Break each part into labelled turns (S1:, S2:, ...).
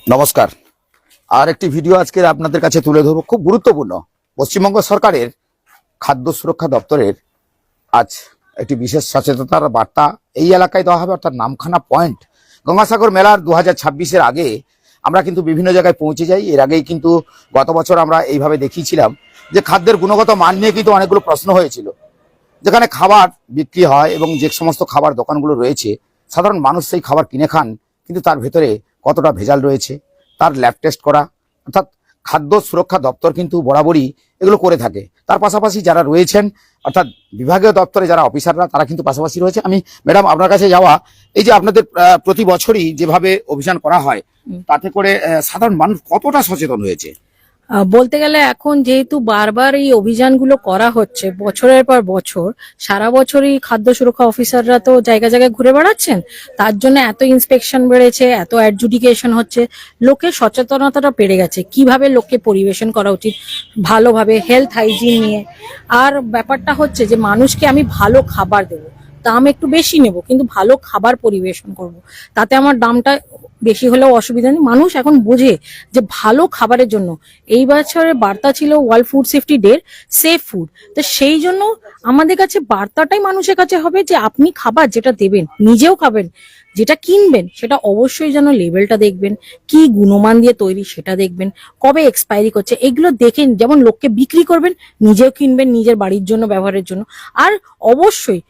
S1: নমস্কার। আর একটি ভিডিও আজকে আপনাদের কাছে তুলে ধরব, খুব গুরুত্বপূর্ণ। পশ্চিমবঙ্গ সরকারের খাদ্য সুরক্ষা দপ্তরের আজ একটি বিশেষ সচেতনতার বার্তা এই এলাকায় দেওয়া হবে, অর্থাৎ নামখানা পয়েন্ট। গঙ্গাসাগর মেলার 2026-এর আগে আমরা কিন্তু বিভিন্ন জায়গায় পৌঁছে যাই। এর আগেই কিন্তু গত বছর আমরা এইভাবে দেখিয়েছিলাম যে খাদ্যের গুণগত মান নিয়ে কিন্তু অনেকগুলো প্রশ্ন হয়েছিল। যেখানে খাবার বিক্রি হয় এবং যে সমস্ত খাবার দোকানগুলো রয়েছে, সাধারণ মানুষ সেই খাবার কিনে খান, কিন্তু তার ভেতরে কতটা ভেজাল রয়েছে তার ল্যাব টেস্ট করা, অর্থাৎ খাদ্য সুরক্ষা দপ্তর কিন্তু বরাবরই এগুলো করে থাকে। তার পাশাপাশি যারা রয়েছেন, অর্থাৎ বিভাগীয় দপ্তরে যারা অফিসাররা, তারা কিন্তু পাশাপাশি রয়েছে। আমি ম্যাডাম আপনার কাছে যাওয়া, এই যে আপনাদের প্রতি বছরই যেভাবে অভিযান করা হয়, তাতে করে সাধারণ মানুষ কতটা সচেতন হয়েছে?
S2: বলতে গেলে এখন যেহেতু বারবার এই অভিযানগুলো করা হচ্ছে বছরের পর বছর, সারা বছরই খাদ্য সুরক্ষা অফিসাররা তো জায়গায় জায়গায় ঘুরে বেড়াচ্ছেন, তার জন্য এত ইন্সপেকশন বেড়েছে, এত অ্যাডজুডিকেশন হচ্ছে, লোকের সচেতনতাটা বেড়ে গেছে কিভাবে লোককে পরিবেশন করা উচিত ভালোভাবে, হেলথ হাইজিন নিয়ে। আর ব্যাপারটা হচ্ছে যে মানুষকে আমি ভালো খাবার দেবো, দাম একটু বেশি নেব কিন্তু ভালো খাবার পরিবেশন করব, তাতে আমার দামটা বেশি হলেও অসুবিধা নেই। মানুষ এখন বোঝে যে ভালো খাবারের জন্য এই বছরের বার্তা ছিল world food safety day, safe food. তো সেই জন্য আমাদের কাছে বার্তাটাই মানুষের কাছে হবে যে আপনি খাবার যেটা দেবেন, নিজেও খাবেন, যেটা কিনবেন সেটা অবশ্যই যেন লেবেলটা দেখবেন, কি গুণমান দিয়ে তৈরি সেটা দেখবেন, কবে এক্সপায়ারি করছে, এগুলো দেখেন। যেমন লোককে বিক্রি করবেন, নিজেও কিনবেন নিজের বাড়ির জন্য, ব্যবহারের জন্য। আর অবশ্যই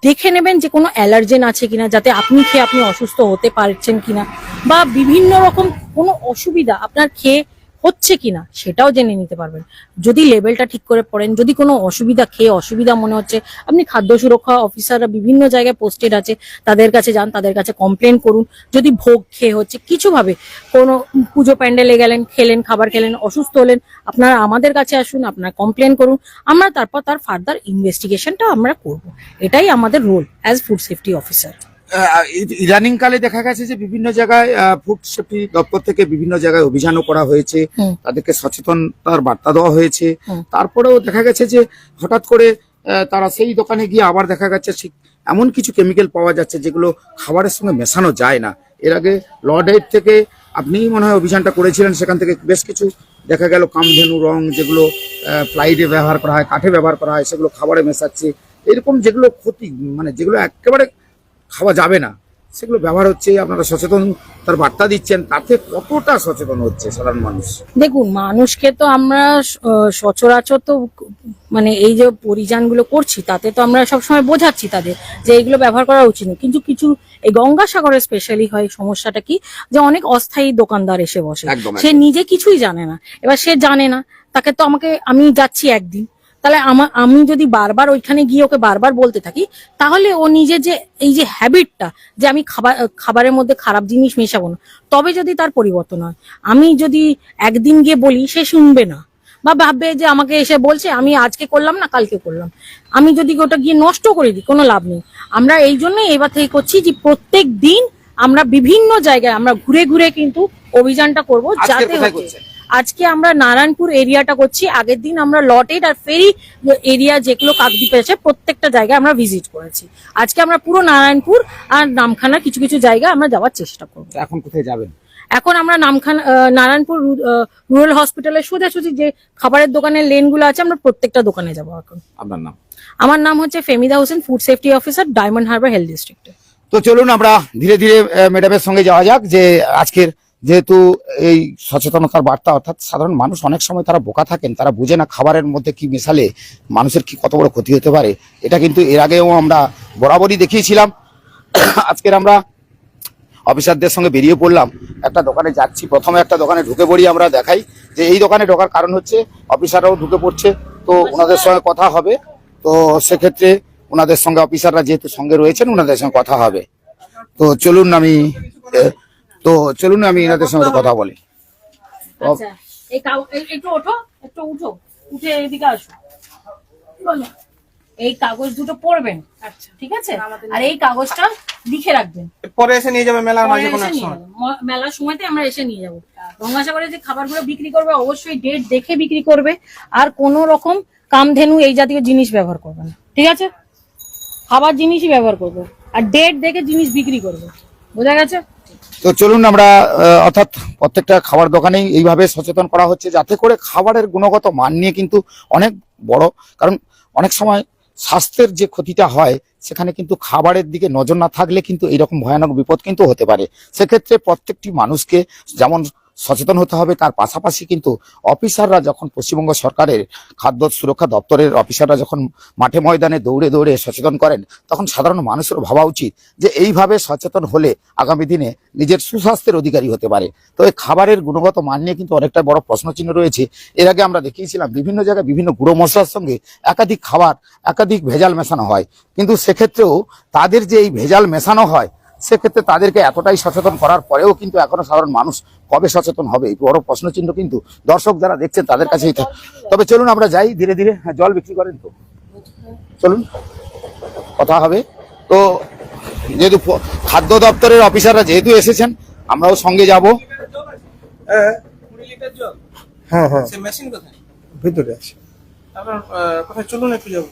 S2: দেখে নেবেন যে কোনো অ্যালার্জেন আছে কিনা, যাতে আপনি খেয়ে আপনি অসুস্থ হতে পারছেন কিনা, বা বিভিন্ন রকম কোনো অসুবিধা আপনার খেয়ে হচ্ছে কিনা সেটাও জেনে নিতে পারবেন যদি লেভেলটা ঠিক করে পড়েন। যদি কোনো অসুবিধা খেয়ে অসুবিধা মনে হচ্ছে, আপনি খাদ্য সুরক্ষা অফিসাররা বিভিন্ন জায়গায় পোস্টেড আছে, তাদের কাছে যান, তাদের কাছে কমপ্লেন করুন। যদি ভোগ খেয়ে হচ্ছে, কিছুভাবে কোনো পুজো প্যান্ডেলে গেলেন, খেলেন, খাবার খেলেন, অসুস্থ হলেন, আপনারা আমাদের কাছে আসুন, আপনারা কমপ্লেন করুন, আমরা তারপর তার ফার্দার ইনভেস্টিগেশনটা আমরা করব। এটাই আমাদের role as food safety officer.
S1: ইদানিং কালে দেখা গেছে যে বিভিন্ন জায়গায় ফুড সেফটি দপ্তর থেকে বিভিন্ন জায়গায় অভিযানও করা হয়েছে, তাদেরকে সচেতনতার বার্তা দেওয়া হয়েছে। তারপরেও দেখা গেছে যে হঠাৎ করে তারা সেই দোকানে গিয়ে আবার দেখা যাচ্ছে এমন কিছু কেমিক্যাল পাওয়া যাচ্ছে যেগুলো খাবারের সঙ্গে মেশানো যায় না। এর আগে লর্ড থেকে আপনি মনে হয় অভিযানটা করেছিলেন, সেখান থেকে বেশ কিছু দেখা গেল কামধেনু রং, যেগুলো ফ্লাইটে ব্যবহার করা হয়, কাঠে ব্যবহার করা হয়, সেগুলো খাবারে মেশাচ্ছে। এরকম যেগুলো ক্ষতি, মানে যেগুলো একেবারে খাওয়া যাবে না, সেগুলো ব্যবহার হচ্ছে। আপনারা সচেতন তার বার্তা দিচ্ছেন, তাতে কতটা সচেতন হচ্ছে সাধারণ মানুষ?
S2: দেখুন, মানুষকে তো আমরা সচরাচর তো মানে এই যে পরিযানগুলো করছি তাতে তো আমরা সবসময় বোঝাচ্ছি তাদের যে এইগুলো ব্যবহার করা উচিত না। কিন্তু কিছু এই গঙ্গাসাগরে স্পেশালি হয় সমস্যাটা কি, যে অনেক অস্থায়ী দোকানদার এসে বসে, সে নিজে কিছুই জানে না। এবার সে জানে না, তাকে তো আমি যাচ্ছি একদিন, তাহলে আমি যদি বারবার ওইখানে গিয়ে ওকে বারবার বলতে থাকি, তাহলে ও নিজে যে এই যে হ্যাবিটটা যে আমি খাবারের মধ্যে খারাপ জিনিস মেশাবো না, তবে যদি তার পরিবর্তন হয়। আমি যদি একদিন গিয়ে বলি, সে শুনবে না, বা ভাববে যে আমাকে এসে বলছে, আমি আজকে করলাম না কালকে করলাম। আমি যদি ওটা গিয়ে নষ্ট করে দিই, কোনো লাভ নেই। আমরা এই জন্যই এবার থেকে করছি যে প্রত্যেক দিন আমরা বিভিন্ন জায়গায় আমরা ঘুরে ঘুরে কিন্তু অভিযানটা করব, যাতে আজকে আমরা নারায়ণপুর এরিয়াটা করছি, আগের দিন আমরা লটেড আর ফেরি এরিয়া যেগুলো কাকদ্বীপে আছে প্রত্যেকটা জায়গায় আমরা ভিজিট করেছি। আজকে আমরা পুরো নারায়ণপুর আর নামখানার কিছু কিছু জায়গায় আমরা যাওয়ার চেষ্টা করবো।
S1: এখন কোথায় যাবেন?
S2: এখন আমরা নারায়ণপুর রুরাল হসপিটালের সোজাসুজি যে খাবারের দোকানের লেনগুলো আছে, আমরা প্রত্যেকটা দোকানে যাবো এখন।
S1: আপনার নাম?
S2: আমার নাম হচ্ছে Femida Hossain, food safety officer, Diamond Harbour health ডিস্ট্রিক্টে।
S1: তো চলুন আমরা ধীরে ধীরে ম্যাডামের সঙ্গে যাওয়া যাক। যে আজকের যেহেতু এই সচেতনতার বার্তা, অর্থাৎ সাধারণ মানুষ অনেক সময় তারা বোকা থাকেন, তারা বুঝে না খাবারের মধ্যে কি মেশালে মানুষের কি কত বড় ক্ষতি হতে পারে। এটা কিন্তু এর আগেও আমরা বরাবরই দেখিয়েছিলাম। আজকের আমরা অফিসারদের সঙ্গে বেরিয়ে পড়লাম, একটা দোকানে যাচ্ছি। প্রথমে একটা দোকানে ঢুকে পড়ি, আমরা দেখাই যে এই দোকানে ঢোকার কারণ হচ্ছে অফিসাররাও ঢুকে পড়ছে, তো ওনাদের সঙ্গে কথা হবে। তো সেক্ষেত্রে ওনাদের সঙ্গে অফিসাররা যেহেতু সঙ্গে রয়েছেন, ওনাদের সঙ্গে কথা হবে। তো চলুন আমি এনাদের সঙ্গে কথা বলি।
S2: আচ্ছা, একটু ওঠো, একটু উঠো, উঠে এদিকে আসো। এই কাগজ দুটো পড়বেন, আচ্ছা ঠিক আছে? আর এই কাগজটা লিখে রাখবেন,
S3: পরে এসে নিয়ে যাবে মেলার মাঝে কোনো সময়।
S2: মেলার সময়তে আমরা এসে নিয়ে যাবো। গঙ্গাসাগরে যে খাবারগুলো বিক্রি করবে অবশ্যই ডেট দেখে বিক্রি করবে, আর কোনো রকম কামধেনু এই জাতীয় জিনিস ব্যবহার করবে না, ঠিক আছে? খাবার জিনিসই ব্যবহার করবে, আর ডেট দেখে জিনিস বিক্রি করবে, বোঝা গেছে?
S1: তো চলুন আমরা অর্থাৎ প্রত্যেকটা খাবার দোকানেই এইভাবে সচেতন করা হচ্ছে, যাতে করে খাবারের গুণগত মান নিয়ে কিন্তু অনেক বড়, কারণ অনেক সময় স্বাস্থ্যের যে ক্ষতিটা হয় সেখানে কিন্তু খাবারের দিকে নজর না থাকলে কিন্তু এরকম ভয়ানক বিপদ কিন্তু হতে পারে। সেক্ষেত্রে প্রত্যেকটি মানুষকে যেমন সচেতন হতে হবে, তার পাশাপাশি কিন্তু অফিসাররা যখন পশ্চিমবঙ্গ সরকারের খাদ্য সুরক্ষা দপ্তরের অফিসাররা যখন মাঠে ময়দানে দৌড়ে দৌড়ে সচেতন করেন, তখন সাধারণ মানুষের ভাবা উচিত যে এইভাবে সচেতন হলে আগামী দিনে নিজের সুস্বাস্থ্যের অধিকারী হতে পারে। তো এই খাবারের গুণগত মান নিয়ে কিন্তু অনেকটা বড় প্রশ্নচিহ্ন রয়েছে। এর আগে আমরা দেখিয়েছিলাম বিভিন্ন জায়গায় বিভিন্ন গুঁড়ো মশলার সঙ্গে একাধিক খাবার একাধিক ভেজাল মেশানো হয়, কিন্তু সেক্ষেত্রেও তাদের যে এই ভেজাল মেশানো হয় সেক্ষেত্রে তাদেরকে এতটাই সচেতন করার পরেও কিন্তু এখনো সাধারণ মানুষ কবে সচেতন হবে, এই বড় প্রশ্নচিহ্ন কিন্তু দর্শক যারা দেখছেন তাদের কাছেই থাকে। তবে চলুন আমরা যাই ধীরে ধীরে। হ্যাঁ, জল বিক্রি করেন তো, চলুন কথা হবে। তো যেহেতু খাদ্য দপ্তরের অফিসাররা যেহেতু এসেছেন, আমরাও সঙ্গে যাব।
S3: হ্যাঁ 20 লিটার জল।
S4: হ্যাঁ হ্যাঁ
S3: সে মেশিন কোথায়?
S4: ভিতরে আছে।
S3: আপনার কোথায় চলুন একটু যাবো।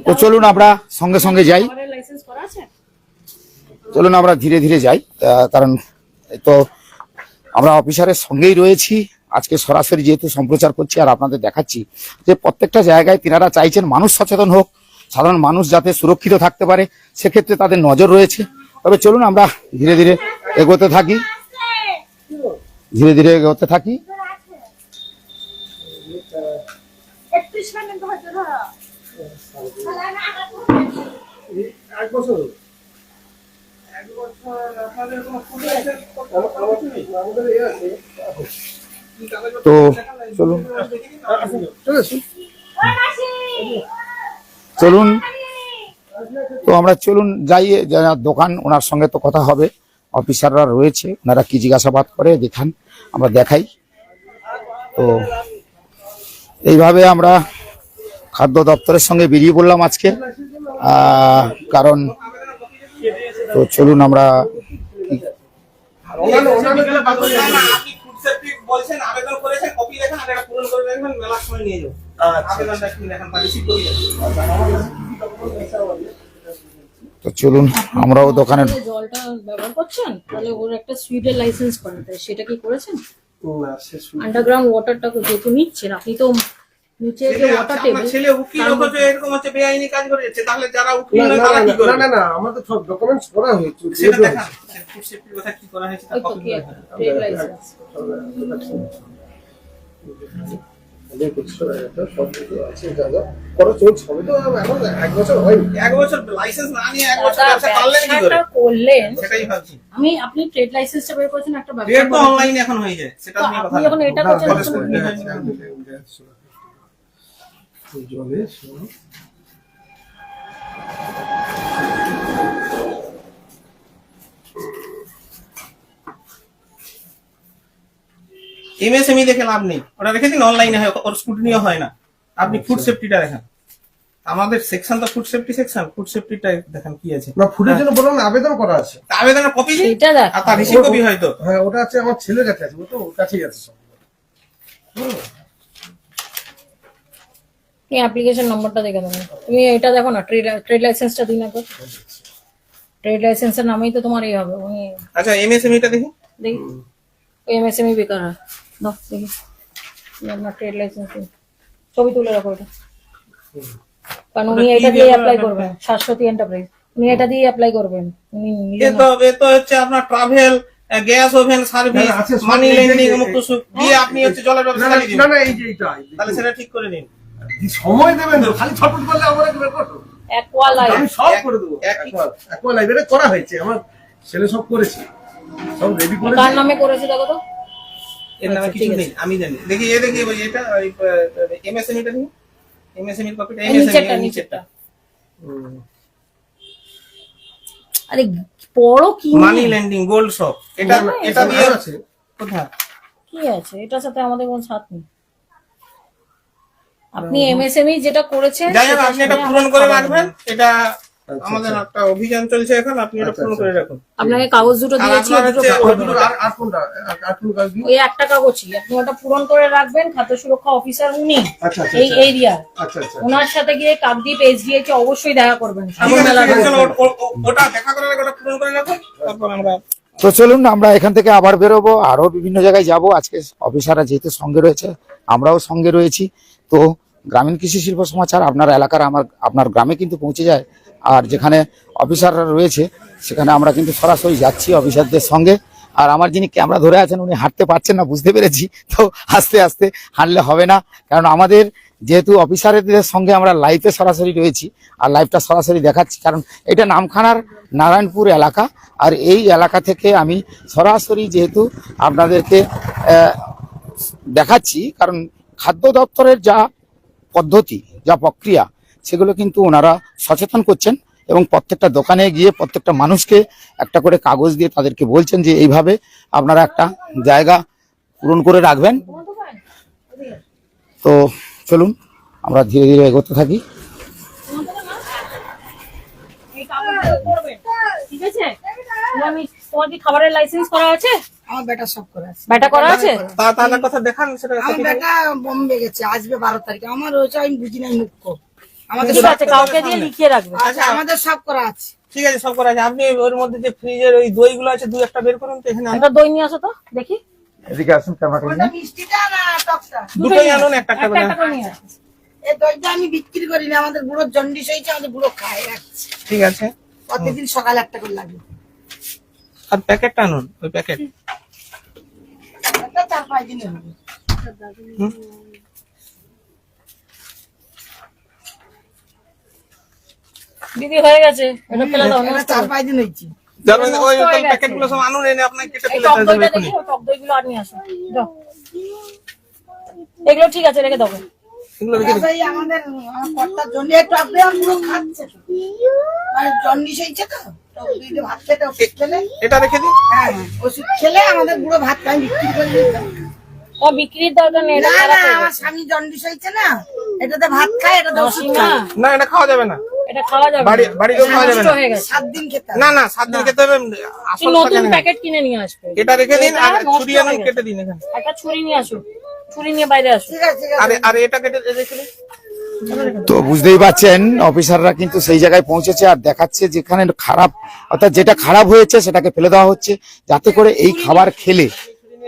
S1: তো চলুন আমরা সঙ্গে সঙ্গে যাই,
S2: লাইসেন্স করা আছে?
S1: চলুন আমরা ধীরে ধীরে যাই। কারণ তো আমরা অফিসারের সঙ্গেই রয়েছি, আজকে সরাসরি যেহেতু সম্প্রচার করছি আর আপনাদের দেখাচ্ছি যে প্রত্যেকটা জায়গায় তিনারা চাইছেন মানুষ সচেতন হোক, সাধারণ মানুষ যাতে সুরক্ষিত থাকতে পারে, সেক্ষেত্রে তাদের নজর রয়েছে। তবে চলুন আমরা ধীরে ধীরে এগোতে থাকি, ধীরে ধীরে এগোতে থাকি।
S4: এক বছর
S3: আপনাদের কোনো ফুড লাইসেন্স
S4: আমাদের ইয়ে আছে।
S1: তো চলুন
S4: চলে আসুন।
S1: চলুন তো আমরা চলুন যাই, যারা দোকান ওনার সঙ্গে তো কথা হবে, অফিসাররা রয়েছে, ওনারা কি জিজ্ঞাসাবাদ করে দেখান, আমরা দেখাই। তো এইভাবে আমরা খাদ্য দপ্তরের সঙ্গে বেরিয়ে পড়লাম আজকে, কারণ তো চলুন আমরা
S3: আপনি ফুড সেফটি বলছেন, আবেদন করেছেন, কপি লেখেন আর এটা পূরণ করে রাখবেন, মেলার সময় নিয়ে যাবেন। আবেদনটা কি লেখেন, রিসিভ করে যাবেন।
S1: তো চলুন আমরাও দোকানের
S2: যে জলটা ব্যবহার করছেন তাহলে ওর একটা সুইটের লাইসেন্স করেন, তাই সেটা কি করেছেন?
S4: না শেষ
S2: আন্ডারগ্রাউন্ড ওয়াটারটা যেহেতু নিচ্ছেন, আপনি তো নিচে যে ওয়াটার
S3: আপনার
S2: টেবিল
S3: ছেলে উকিল অথচ এরকম হচ্ছে বেআইনি কাজ করে যাচ্ছে, তাহলে যারা উকিল নয় তারা কি করবে?
S4: না আমাদের সব ডকুমেন্টস করা হয়েছে।
S3: সেটা দেখান, ফুড সেফটির কথা কি করা হয়েছে তার
S2: ওই তো
S3: কপি
S2: কি
S3: দেখান।
S2: Trade licence.
S4: সব কিছু আছে, যা যা করা চলছে। হবে তো এখন 1 বছর হয়নি।
S3: 1 বছর লাইসেন্স না নিয়ে 1 বছর ব্যবসা পারলেন কি করে?
S2: ব্যবসাটা করলেন,
S3: সেটাই ভাবছি।
S2: আপনি ট্রেড লাইসেন্সটা বের করেছেন একটা ব্যবসা
S3: রেট তো
S2: করার
S3: অনলাইনে এখন হয়ে যায়, সেটা
S2: তো
S3: নিয়ে কথা
S2: আপনি যখন
S3: না।
S2: এটা করছেন
S4: না,
S2: তখন
S4: জলে শোনো।
S3: এমএসএমই দেখে লাভ নেই, ওটা রেখে দিন, অনলাইনে হয়, ওর স্কুটিনিও হয় না। আপনি ফুড সেফটিটা দেখেন, আমাদের সেকশন তো ফুড সেফটি সেকশন, ফুড সেফটিটা দেখেন কি আছে।
S4: না ফুডের জন্য বললাম না, আবেদন করা আছে।
S3: তা আবেদনের কপি দিন,
S2: সেইটা দেখ।
S3: আর তার রিসিভ কপি হয়তো।
S4: হ্যাঁ ওটা আছে, আমার ছেলের কাছে আছে, ও তো ওর কাছেই আছে সব।
S2: তুমি অ্যাপ্লিকেশন নম্বরটা দেখে দেবো, তুমি এটা দেখো না, ট্রেড লাইসেন্সটা দিন আগে। ট্রেড লাইসেন্সের নামেই তো তোমার এই হবে। আমি
S3: আচ্ছা এমএসএমইটা দেখি।
S2: দেখি ওই এমএসএমই বেকার হয়, দাও দেখি আপনার ট্রেড লাইসেন্স ছবি তুলে রাখো এটা, কারণ উনি এটা দিয়ে অ্যাপ্লাই করবেন। শাশ্বতী এন্টারপ্রাইজ, উনি এটা দিয়ে অ্যাপ্লাই করবেন। উনি নিজে
S3: এ তো হচ্ছে আপনার ট্রাভেল, গ্যাস ওভেন সার্ভিস,
S4: না, আছে, সব
S3: মানি
S4: এই যে-
S3: লেন্ডিং মুক্ত সুদ দিয়ে আপনি হচ্ছে জলের ব্যবস্থা চালিয়ে দিন।
S4: না এই যে এটা
S3: তাহলে সেটা ঠিক করে নিন।
S4: সময় দেবেন তো, খালি ছটফট করলে আমার একবার করো।
S2: অ্যাকোয়া লাইফ
S4: আমি সব করে দেবো।
S3: একই।
S4: একবার লাইব্রেরি করা হয়েছে, আমার ছেলে সব করেছে, সব রেডি করে।
S2: কার নামে করেছে দেখো তো।
S3: এর নামে
S2: আচ্ছা,
S3: কিছু
S2: ঠিক
S3: নেই, আমি জানি। দেখি এ দেখি ওই এটা এমএসএমইটা দেখি, এমএসএমইর কপিটা,
S2: নিচেরটা
S3: এমএসএমই
S2: নিচেরটা। আরে বড় কি
S3: মানি লেন্ডিং গোল্ড শপ, এটা এটা দিয়ে
S4: আছে।
S3: কোথায়?
S2: কি আছে এটার সাথে আমাদের কোনো সাথ নেই। আপনি এমএসএমই যেটা করেছেন
S3: যাই হোক,
S2: সেটার
S3: আপনি এটা
S2: সঙ্গে
S3: পূরণ
S2: আমার
S3: করে
S2: খাবার
S3: রাখবেন।
S2: নেই।
S3: এটা
S4: আচ্ছা,
S3: আমাদের একটা অভিযান চলছে এখন, আপনি এটা পূরণ করে রাখুন।
S2: আপনাকে কাগজ দুটো
S3: আর
S2: দিয়েছি,
S3: আপনার
S2: ওই দুটো
S3: হচ্ছে
S2: পূরণ করবেন।
S4: আর কোনটা? আর কোন কাজ দিই?
S2: ওই একটা কাগজই আপনি ওটা পূরণ করে রাখবেন। খাদ্য সুরক্ষা অফিসার উনি
S4: আচ্ছা আচ্ছা
S2: এই এরিয়া,
S4: আচ্ছা আচ্ছা।
S2: ওনার সাথে গিয়ে কাকদ্বীপ এসডিএইচ অবশ্যই দেখা করবেন।
S3: ঠিক
S2: সাগর
S3: আছে,
S2: মেলার
S3: ঠিক আছে,
S2: রোড।
S3: চলো, ওটা দেখা করে রাখো, ওটা পূরণ করে রাখুন, তারপর আমরা
S1: তো চলুন আমরা এখান থেকে আবার বেরোবো, আরো বিভিন্ন জায়গায় যাব। আজকে অফিসাররা যেহেতু সঙ্গে রয়েছে, আমরাও সঙ্গে রয়েছি। তো গ্রামীণ কৃষি শিল্প সমাচার আপনার এলাকার আপনার গ্রামে কিন্তু পৌঁছে যায়। আর যেখানে অফিসাররা রয়েছে সেখানে আমরা কিন্তু সরাসরি যাচ্ছি অফিসারদের সঙ্গে। আর আমার যিনি ক্যামেরা ধরে আছেন উনি হাঁটতে পারছেন না, বুঝতে পেরেছি। তো আস্তে আস্তে হাঁটলে হবে না, কারণ আমাদের যেহেতু অফিসারদের সঙ্গে আমরা লাইভে সরাসরি রয়েছি আর লাইভটা সরাসরি দেখাচ্ছি, কারণ এটা নামখানার নারায়ণপুর এলাকা। আর এই এলাকা থেকে আমি সরাসরি যেহেতু আপনাদেরকে দেখাচ্ছি, কারণ খাদ্য দপ্তরের যা পদ্ধতি, যা প্রক্রিয়া, সেগুলো কিন্তু ওনারা সচেতন করছেন এবং প্রত্যেকটা দোকানে গিয়ে প্রত্যেকটা মানুষকে একটা করে কাগজ দিয়ে তাদেরকে বলছেন যে এইভাবে আপনারা একটা জায়গা পূরণ করে রাখবেন। তো চলুন আমরা ধীরে ধীরে এগোতে থাকি।
S2: ঠিক আছে, তোমার কি খাবারের লাইসেন্স করা আছে?
S5: আমার বেটা সব করে আছে।
S2: বেটা করা আছে?
S3: তাহলে কথা দেখান সেটা।
S5: আমার বেটা বোম্বে গেছে, আসবে 12 তারিখে। আমার রয়েছে, আমি বুঝি নাই মুখ্য। আমাদের
S2: ঠিক আছে, কাউকে দিয়ে লিখিয়ে রাখবে।
S5: আচ্ছা, আমাদের সব করা আছে।
S3: ঠিক আছে, সব করা আছে। আপনি ওর মধ্যে যে ফ্রিজের ওই দই গুলো আছে, 2-1টা বের করুন তো এখানে।
S2: একটা দই নিয়ে আসো তো দেখি।
S1: এদিকে আসুন, ক্যামেরাটা
S5: ওটা
S1: নিয়ে।
S5: মিষ্টিটা না টকটা?
S3: দুটোই আনুন, একটা
S2: একটা
S3: করে।
S2: একটা করে নিয়ে আসো।
S5: এই দইটা আমি বিক্রি করি না, আমাদের বুড়োর জন্ডিস হয়েছে, আমাদের বুড়ো খায় রাখছে।
S3: ঠিক আছে,
S5: প্রতিদিন সকালে একটা করে লাগে।
S3: আর প্যাকেটটা আনুন, ওই প্যাকেট।
S5: একটা 4-5 দিনে হবে।
S2: দিদি হয়ে গেছে, এটা ফেলে দাও।
S5: এটা 4-5 দিন হয়েছে।
S3: যাবেন ওই
S2: নষ্ট হয়ে
S3: প্যাকেট গুলো
S2: গেছে।
S3: সব আনুন, এনে আপনাকে কেটে
S2: এই
S3: ফেলে
S2: টক
S3: দেবেন
S2: দইটা
S3: এখনই।
S2: দেখি, টক দইগুলো আর নিয়ে আসো। দাও, এগুলো ঠিক আছে, রেখে দাও।
S3: এগুলো রেখে দিন।
S5: ভাই আমাদের কর্তার জন্য টক দই আর পুরো খাচ্ছে। মানে জন্ডিস হয়েছে তো, টক দই দিয়ে ভাত খেতে, ওষুধ খেলে।
S3: এটা রেখে দিন।
S5: হ্যাঁ, ওষুধ খেলে আমাদের বুড়ো ভাত খাই বিক্রি করে দিতাম।
S2: ও বিক্রির দরকার নেই, এটা
S5: না
S2: খারাপ
S5: না,
S2: হয়ে
S5: আমার
S2: গেছে।
S5: স্বামী জন্ডিস হয়েছে না, এটাতে ভাত খায়, এটাতে ওষুধ
S2: মাসিমা,
S5: খায়।
S3: না, এটা খাওয়া যাবে না।
S2: এটা খাওয়া যাবে
S3: বাড়ি
S2: না।
S3: বাড়িতেও খাওয়া যাবে
S2: নষ্ট
S3: না।
S2: হয়ে গেছে।
S5: 7 দিন খেতে হবে।
S3: না না, 7 দিন খেতে হবে।
S2: তুমি
S3: আসল
S2: নতুন
S3: টাকা নেই।
S2: প্যাকেট কিনে নিয়ে আসবে।
S3: এটা রেখে দিন, আর
S2: এটা নষ্ট
S3: ছুরি
S2: হয়ে
S3: আনুন,
S2: গেছে।
S3: কেটে দিন এখানে।
S2: একটা ছুরি নিয়ে আসো, ছুরি নিয়ে বাইরে আসো।
S5: ঠিক আছে, ঠিক আছে।
S3: আর এটা কেটে রেখে দিন।
S1: তো বুঝতেই পাচ্ছেন অফিসাররা কিন্তু সেই জায়গায় পৌঁছেছে আর দেখাচ্ছে যেখানে খারাপ, অর্থাৎ যেটা খারাপ হয়েছে সেটাকে ফেলে দেওয়া হচ্ছে, যাতে করে এই খাবার খেলে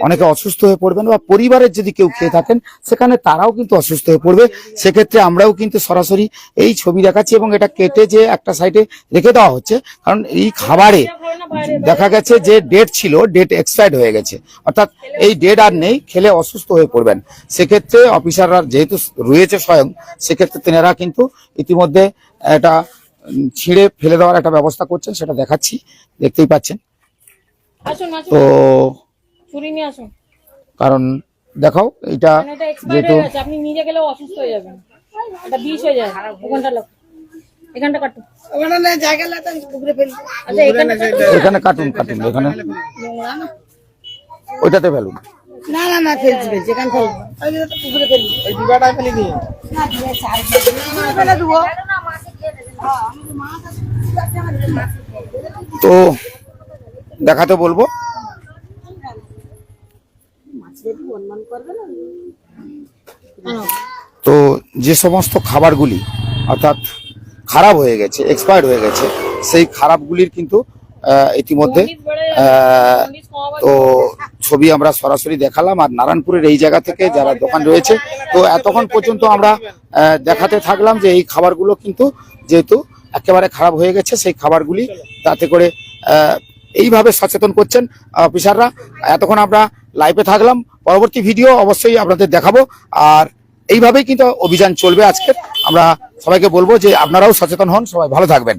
S1: অনেকে অসুস্থ হয়ে পড়বেন বা পরিবারের যদি কেউ খেয়ে থাকেন সেখানে তারাও কিন্তু অসুস্থ হয়ে পড়বে। সেক্ষেত্রে আমরাও কিন্তু সরাসরি এই ছবি দেখাচ্ছি এবং এটা কেটে যে একটা সাইডে রেখে দেওয়া হচ্ছে, কারণ এই খাবারে দেখা গেছে যে ডেট ছিল, ডেট এক্সপায়ার্ড হয়ে গেছে, অর্থাৎ এই ডেট আর নেই, খেলে অসুস্থ হয়ে পড়বেন। সেক্ষেত্রে অফিসাররা যেহেতু রয়েছে স্বয়ং, সেক্ষেত্রে তেনারা কিন্তু ইতিমধ্যে এটা ছিঁড়ে ফেলে দেওয়ার একটা ব্যবস্থা করছেন, সেটা দেখাচ্ছি, দেখতেই পাচ্ছেন।
S2: আসুন আসুন,
S1: তো
S2: ছুরি নিয়ে আসুন।
S1: কারণ দেখাও এটা
S2: মানে এটা এক্সপায়ার
S1: যেহেতু
S2: হয়ে গেছে, আপনি নিজে গেলেও অসুস্থ হয়ে যাবেন। এটা বিষ হয়ে যায়। ওখানটা লোক, এখানটা কাটো।
S5: ওখানে না জায়গা লাগে, আমি পুকুরে ফেলবো।
S2: আচ্ছা, এখানটা কাটো।
S1: এখানে কাটুন কাটুন, এখানে
S5: নোংরা না?
S1: ওইটাতে ফেলুন।
S5: না না না, ফেলছি ফেলছি, এখানে ফেলবো। আমি তো পুকুরে ফেলবো।
S3: ওই ডিবাটায় ফেলে দিন।
S5: না, দিয়ে চার পুকুরে ফেলে দেবো।
S1: তো দেখাতে বলবো। তো যে সমস্ত খাবারগুলি অর্থাৎ খারাপ হয়ে গেছে, এক্সপায়ার্ড হয়ে গেছে, সেই খারাপগুলির কিন্তু ইতিমধ্যে তো ছবি আমরা সরাসরি দেখালাম। আর নারায়ণপুরের এই জায়গা থেকে যারা দোকান রয়েছে, তো এতক্ষণ পর্যন্ত আমরা দেখাতে থাকলাম যে এই খাবারগুলো কিন্তু যেহেতু একেবারে খারাপ হয়ে গেছে, সেই খাবারগুলি তাতে করে এইভাবে সচেতন করছেন অফিসাররা। এতক্ষণ আমরা লাইভে থাকলাম, পরবর্তী ভিডিও অবশ্যই আপনাদের দেখাবো। আর এইভাবেই কিন্তু অভিযান চলবে আজকে। আমরা সবাইকে বলবো যে আপনারাও সচেতন হন, সবাই ভালো থাকবেন।